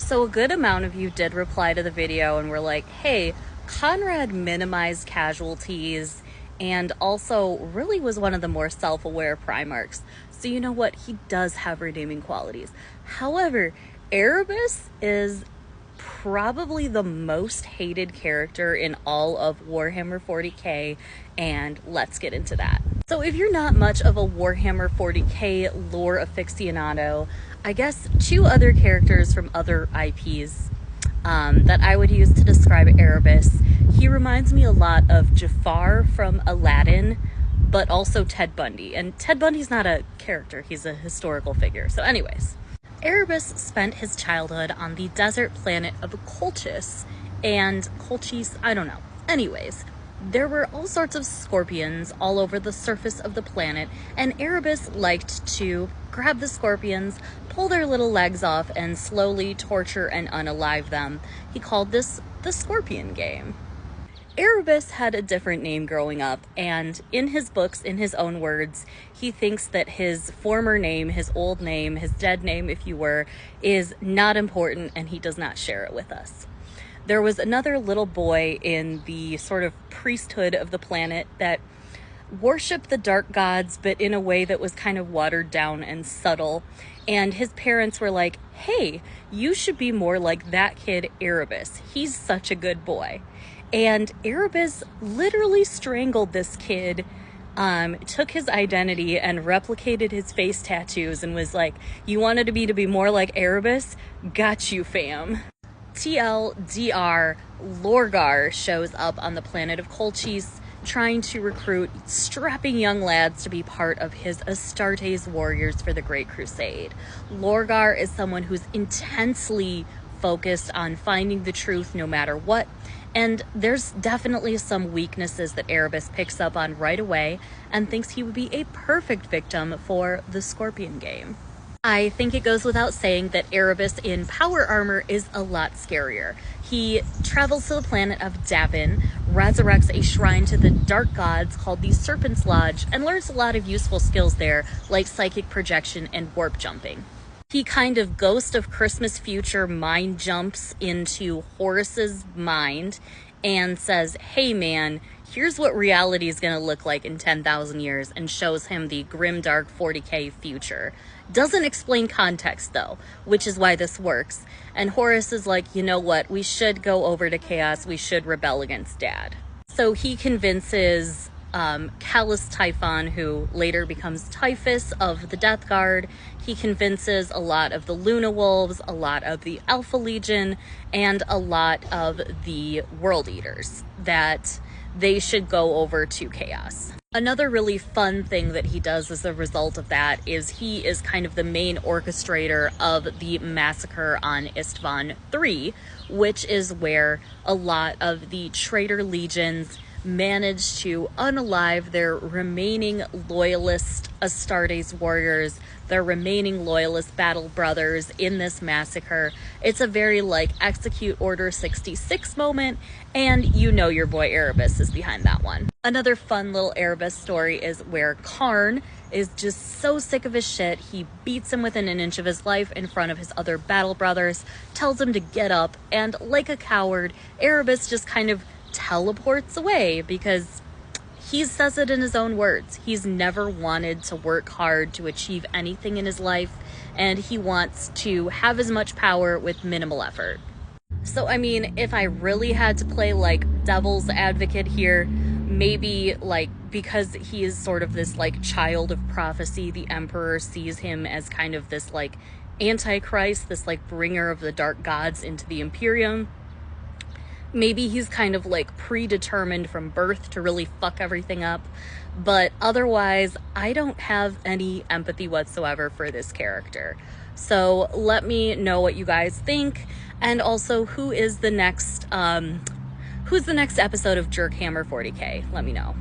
So a good amount of you did reply to the video and were like, hey, Conrad minimized casualties and also really was one of the more self-aware Primarchs. So you know what? He does have redeeming qualities. However, Erebus is probably the most hated character in all of Warhammer 40k, and let's get into that. So if you're not much of a Warhammer 40k lore aficionado, I guess two other characters from other IPs that I would use to describe Erebus. He reminds me a lot of Jafar from Aladdin, but also Ted Bundy. And Ted Bundy's not a character, he's a historical figure. So anyways, Erebus spent his childhood on the desert planet of Colchis, I don't know. Anyways, there were all sorts of scorpions all over the surface of the planet, and Erebus liked to grab the scorpions, pull their little legs off, and slowly torture and unalive them. He called this the Scorpion Game. Erebus had a different name growing up, and in his books, in his own words, he thinks that his former name, his old name, his dead name, if you were, is not important, and he does not share it with us. There was another little boy in the sort of priesthood of the planet that worshipped the dark gods, but in a way that was kind of watered down and subtle. And his parents were like, hey, you should be more like that kid Erebus. He's such a good boy. And Erebus literally strangled this kid, took his identity and replicated his face tattoos and was like, you wanted me to be more like Erebus? Got you, fam. TLDR, Lorgar shows up on the planet of Colchis, trying to recruit strapping young lads to be part of his Astartes warriors for the Great Crusade. Lorgar is someone who's intensely focused on finding the truth no matter what, and there's definitely some weaknesses that Erebus picks up on right away and thinks he would be a perfect victim for the Scorpion Game. I think it goes without saying that Erebus in power armor is a lot scarier. He travels to the planet of Davin, resurrects a shrine to the dark gods called the Serpent's Lodge, and learns a lot of useful skills there, like psychic projection and warp jumping. He kind of Ghost of Christmas Future mind jumps into Horus's mind and says, hey man, here's what reality is going to look like in 10,000 years, and shows him the grimdark 40k future. Doesn't explain context though, which is why this works. And Horus is like, you know what, we should go over to Chaos, we should rebel against Dad. So he convinces Callus Typhon, who later becomes Typhus of the Death Guard. He convinces a lot of the Luna Wolves, a lot of the Alpha Legion, and a lot of the World Eaters that they should go over to Chaos. Another really fun thing that he does as a result of that is he is kind of the main orchestrator of the massacre on Istvan 3, which is where a lot of the traitor legions managed to unalive their remaining loyalist Astartes warriors, their remaining loyalist battle brothers in this massacre. It's a very like execute Order 66 moment, and you know your boy Erebus is behind that one. Another fun little Erebus story is where Karn is just so sick of his shit, he beats him within an inch of his life in front of his other battle brothers, tells him to get up, and like a coward, Erebus just kind of teleports away because he says it in his own words. He's never wanted to work hard to achieve anything in his life, and he wants to have as much power with minimal effort. So I mean, if I really had to play like devil's advocate here, maybe like because he is sort of this like child of prophecy, the Emperor sees him as kind of this like antichrist, this like bringer of the dark gods into the Imperium. Maybe he's kind of like predetermined from birth to really fuck everything up, but otherwise I don't have any empathy whatsoever for this character. So let me know what you guys think, and also who's the next episode of Jerkhammer 40k? Let me know.